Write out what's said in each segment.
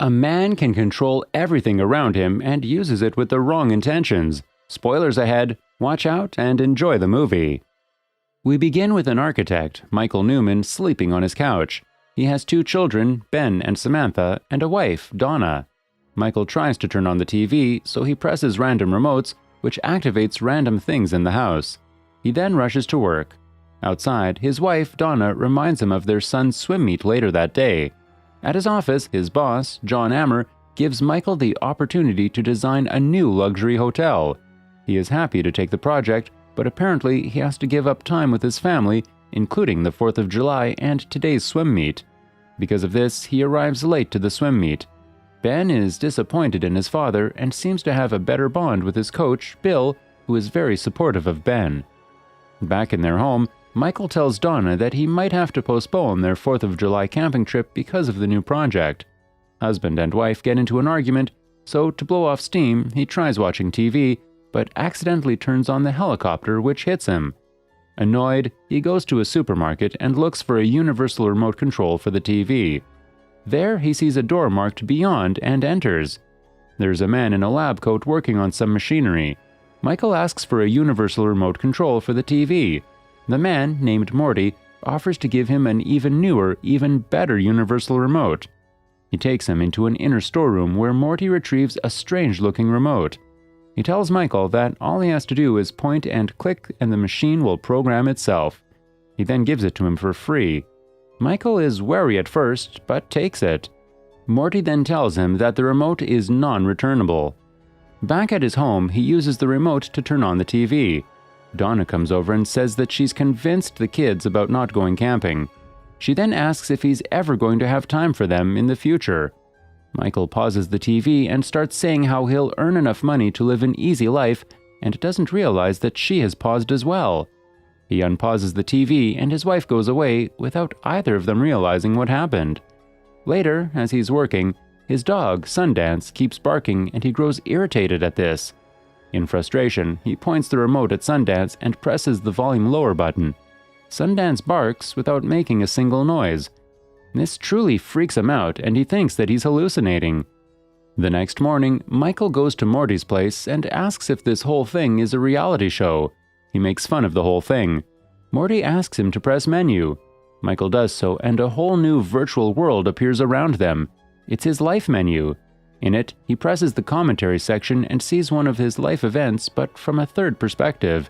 A man can control everything around him and uses it with the wrong intentions. Spoilers ahead. Watch out and enjoy the movie. We begin with an architect, Michael Newman, sleeping on his couch. He has 2 children, Ben and Samantha, and a wife, Donna. Michael tries to turn on the TV, so he presses random remotes, which activates random things in the house. He then rushes to work. Outside, his wife, Donna, reminds him of their son's swim meet later that day. At his office, his boss, John Ammer, gives Michael the opportunity to design a new luxury hotel. He is happy to take the project, but apparently he has to give up time with his family, including the 4th of July and today's swim meet. Because of this, he arrives late to the swim meet. Ben is disappointed in his father and seems to have a better bond with his coach, Bill, who is very supportive of Ben. Back in their home, Michael tells Donna that he might have to postpone their 4th of July camping trip because of the new project. Husband and wife get into an argument, so to blow off steam, he tries watching TV, but accidentally turns on the helicopter, which hits him. Annoyed, he goes to a supermarket and looks for a universal remote control for the TV. There, he sees a door marked Beyond and enters. There's a man in a lab coat working on some machinery. Michael asks for a universal remote control for the TV. The man, named Morty, offers to give him an even newer, even better universal remote. He takes him into an inner storeroom where Morty retrieves a strange-looking remote. He tells Michael that all he has to do is point and click and the machine will program itself. He then gives it to him for free. Michael is wary at first, but takes it. Morty then tells him that the remote is non-returnable. Back at his home, he uses the remote to turn on the TV. Donna comes over and says that she's convinced the kids about not going camping. She then asks if he's ever going to have time for them in the future. Michael pauses the TV and starts saying how he'll earn enough money to live an easy life and doesn't realize that she has paused as well. He unpauses the TV and his wife goes away without either of them realizing what happened. Later, as he's working, his dog, Sundance, keeps barking and he grows irritated at this. In frustration, he points the remote at Sundance and presses the volume lower button. Sundance barks without making a single noise. This truly freaks him out and he thinks that he's hallucinating. The next morning, Michael goes to Morty's place and asks if this whole thing is a reality show. He makes fun of the whole thing. Morty asks him to press menu. Michael does so and a whole new virtual world appears around them. It's his life menu. In it, he presses the commentary section and sees one of his life events, but from a third perspective.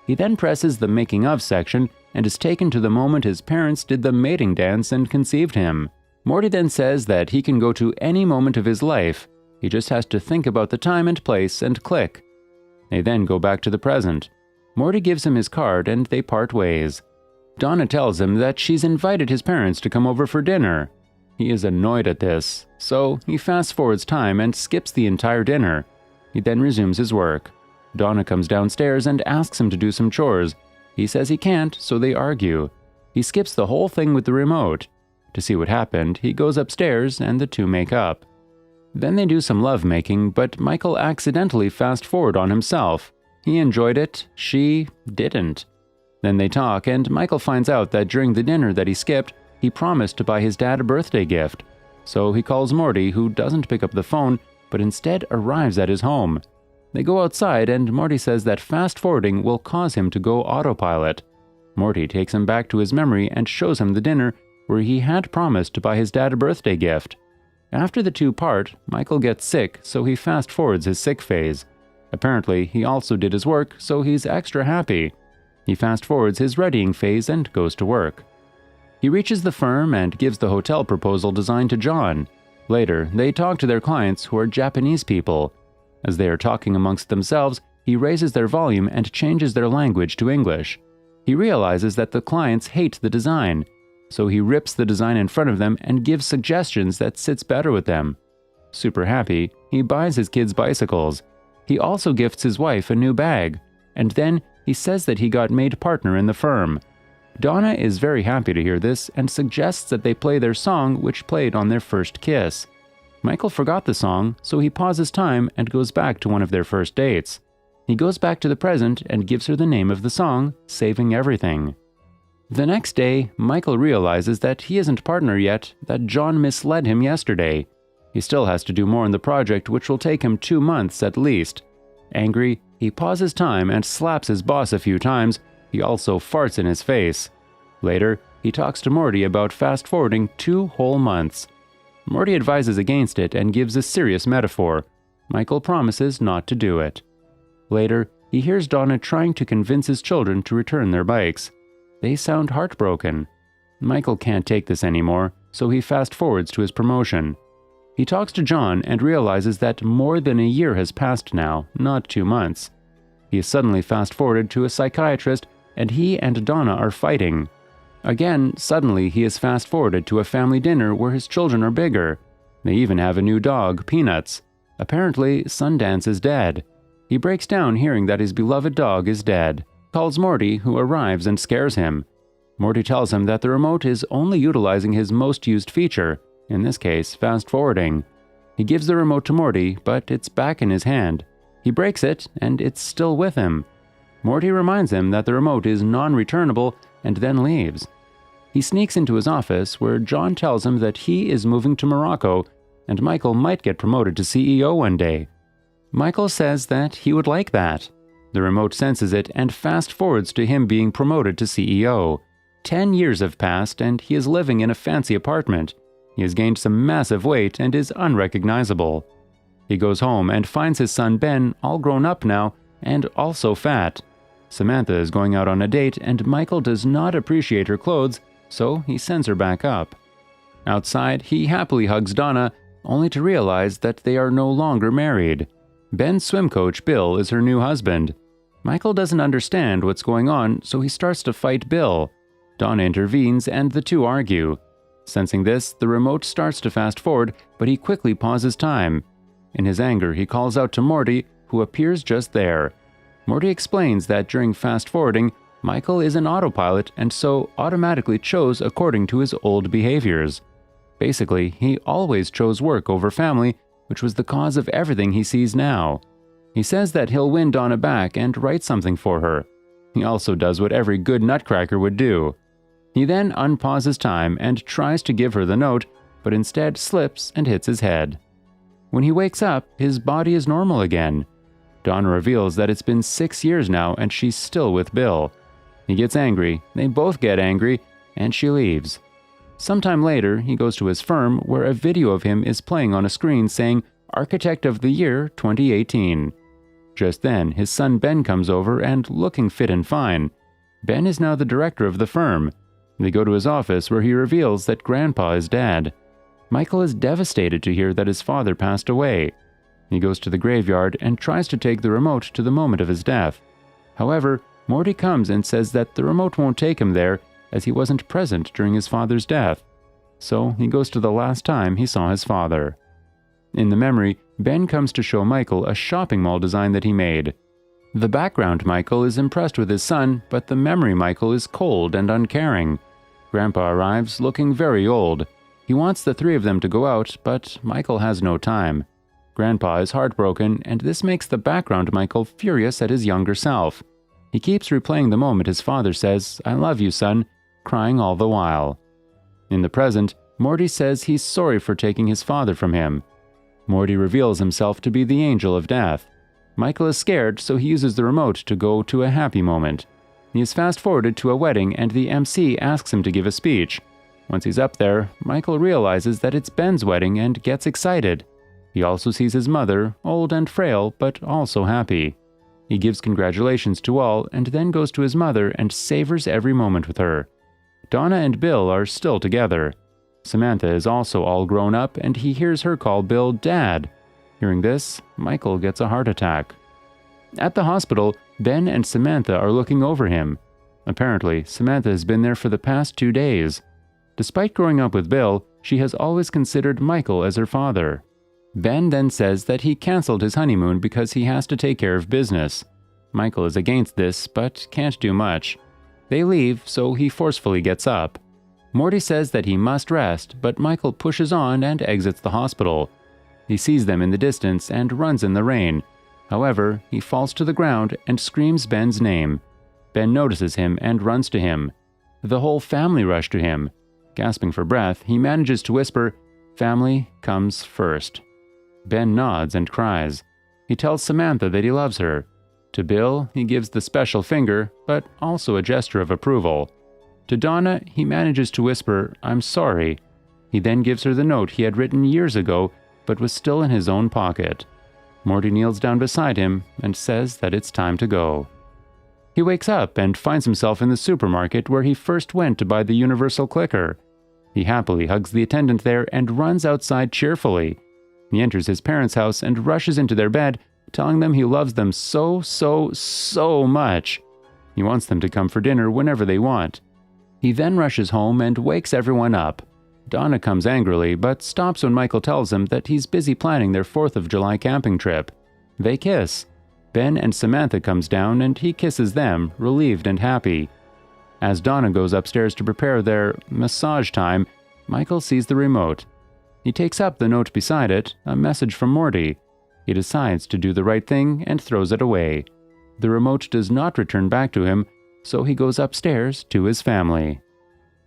He then presses the making of section and is taken to the moment his parents did the mating dance and conceived him. Morty then says that he can go to any moment of his life. He just has to think about the time and place and click. They then go back to the present. Morty gives him his card and they part ways. Donna tells him that she's invited his parents to come over for dinner. He is annoyed at this, so he fast-forwards time and skips the entire dinner. He then resumes his work. Donna comes downstairs and asks him to do some chores. He says he can't, so they argue. He skips the whole thing with the remote. To see what happened, he goes upstairs and the two make up. Then they do some lovemaking, but Michael accidentally fast-forward on himself. He enjoyed it, she didn't. Then they talk and Michael finds out that during the dinner that he skipped, he promised to buy his dad a birthday gift. So he calls Morty, who doesn't pick up the phone, but instead arrives at his home. They go outside and Morty says that fast-forwarding will cause him to go autopilot. Morty takes him back to his memory and shows him the dinner where he had promised to buy his dad a birthday gift. After the two part, Michael gets sick, so he fast-forwards his sick phase. Apparently, he also did his work, so he's extra happy. He fast-forwards his readying phase and goes to work. He reaches the firm and gives the hotel proposal design to John. Later, they talk to their clients who are Japanese people. As they are talking amongst themselves, he raises their volume and changes their language to English. He realizes that the clients hate the design, so he rips the design in front of them and gives suggestions that sits better with them. Super happy, he buys his kids bicycles. He also gifts his wife a new bag, and then he says that he got made partner in the firm. Donna is very happy to hear this and suggests that they play their song, which played on their first kiss. Michael forgot the song, so he pauses time and goes back to one of their first dates. He goes back to the present and gives her the name of the song, Saving Everything. The next day, Michael realizes that he isn't partner yet, that John misled him yesterday. He still has to do more in the project, which will take him 2 months at least. Angry, he pauses time and slaps his boss a few times. He also farts in his face. Later, he talks to Morty about fast-forwarding 2 whole months. Morty advises against it and gives a serious metaphor. Michael promises not to do it. Later, he hears Donna trying to convince his children to return their bikes. They sound heartbroken. Michael can't take this anymore, so he fast-forwards to his promotion. He talks to John and realizes that more than a year has passed now, not 2 months. He is suddenly fast-forwarded to a psychiatrist, and he and Donna are fighting. Again, suddenly he is fast-forwarded to a family dinner where his children are bigger. They even have a new dog, Peanuts. Apparently, Sundance is dead. He breaks down hearing that his beloved dog is dead, calls Morty, who arrives and scares him. Morty tells him that the remote is only utilizing his most used feature, in this case, fast-forwarding. He gives the remote to Morty, but it's back in his hand. He breaks it, and it's still with him. Morty reminds him that the remote is non-returnable and then leaves. He sneaks into his office, where John tells him that he is moving to Morocco, and Michael might get promoted to CEO one day. Michael says that he would like that. The remote senses it and fast-forwards to him being promoted to CEO. 10 years have passed, and he is living in a fancy apartment. He has gained some massive weight and is unrecognizable. He goes home and finds his son Ben all grown up now and also fat. Samantha is going out on a date, and Michael does not appreciate her clothes, so he sends her back up. Outside, he happily hugs Donna, only to realize that they are no longer married. Ben's swim coach, Bill, is her new husband. Michael doesn't understand what's going on, so he starts to fight Bill. Donna intervenes, and the two argue. Sensing this, the remote starts to fast-forward, but he quickly pauses time. In his anger, he calls out to Morty, who appears just there. Morty explains that during fast-forwarding, Michael is an autopilot and so automatically chose according to his old behaviors. Basically, he always chose work over family, which was the cause of everything he sees now. He says that he'll win Donna back and write something for her. He also does what every good nutcracker would do. He then unpauses time and tries to give her the note, but instead slips and hits his head. When he wakes up, his body is normal again. Donna reveals that it's been 6 years now and she's still with Bill. He gets angry, they both get angry, and she leaves. Sometime later, he goes to his firm where a video of him is playing on a screen saying Architect of the Year 2018. Just then, his son Ben comes over and looking fit and fine. Ben is now the director of the firm. They go to his office where he reveals that Grandpa is dead. Michael is devastated to hear that his father passed away. He goes to the graveyard and tries to take the remote to the moment of his death. However, Morty comes and says that the remote won't take him there as he wasn't present during his father's death. So he goes to the last time he saw his father. In the memory, Ben comes to show Michael a shopping mall design that he made. The background Michael is impressed with his son, but the memory Michael is cold and uncaring. Grandpa arrives looking very old. He wants the three of them to go out, but Michael has no time. Grandpa is heartbroken, and this makes the background Michael furious at his younger self. He keeps replaying the moment his father says, "I love you, son," crying all the while. In the present, Morty says he's sorry for taking his father from him. Morty reveals himself to be the angel of death. Michael is scared, so he uses the remote to go to a happy moment. He is fast-forwarded to a wedding, and the MC asks him to give a speech. Once he's up there, Michael realizes that it's Ben's wedding and gets excited. He also sees his mother, old and frail, but also happy. He gives congratulations to all and then goes to his mother and savors every moment with her. Donna and Bill are still together. Samantha is also all grown up, and he hears her call Bill Dad. Hearing this, Michael gets a heart attack. At the hospital, Ben and Samantha are looking over him. Apparently, Samantha has been there for the past 2 days. Despite growing up with Bill, she has always considered Michael as her father. Ben then says that he canceled his honeymoon because he has to take care of business. Michael is against this, but can't do much. They leave, so he forcefully gets up. Morty says that he must rest, but Michael pushes on and exits the hospital. He sees them in the distance and runs in the rain. However, he falls to the ground and screams Ben's name. Ben notices him and runs to him. The whole family rush to him. Gasping for breath, he manages to whisper, Family comes first. Ben nods and cries. He tells Samantha that he loves her. To Bill, he gives the special finger, but also a gesture of approval. To Donna, he manages to whisper, "I'm sorry." He then gives her the note he had written years ago, but was still in his own pocket. Morty kneels down beside him and says that it's time to go. He wakes up and finds himself in the supermarket where he first went to buy the universal clicker. He happily hugs the attendant there and runs outside cheerfully. He enters his parents' house and rushes into their bed, telling them he loves them so much. He wants them to come for dinner whenever they want. He then rushes home and wakes everyone up. Donna comes angrily, but stops when Michael tells him that he's busy planning their 4th of July camping trip. They kiss. Ben and Samantha comes down and he kisses them, relieved and happy. As Donna goes upstairs to prepare their massage time, Michael sees the remote. He takes up the note beside it, a message from Morty. He decides to do the right thing and throws it away. The remote does not return back to him, so he goes upstairs to his family.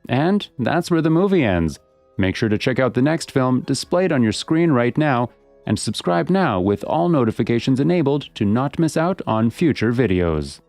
And that's where the movie ends. Make sure to check out the next film displayed on your screen right now, and subscribe now with all notifications enabled to not miss out on future videos.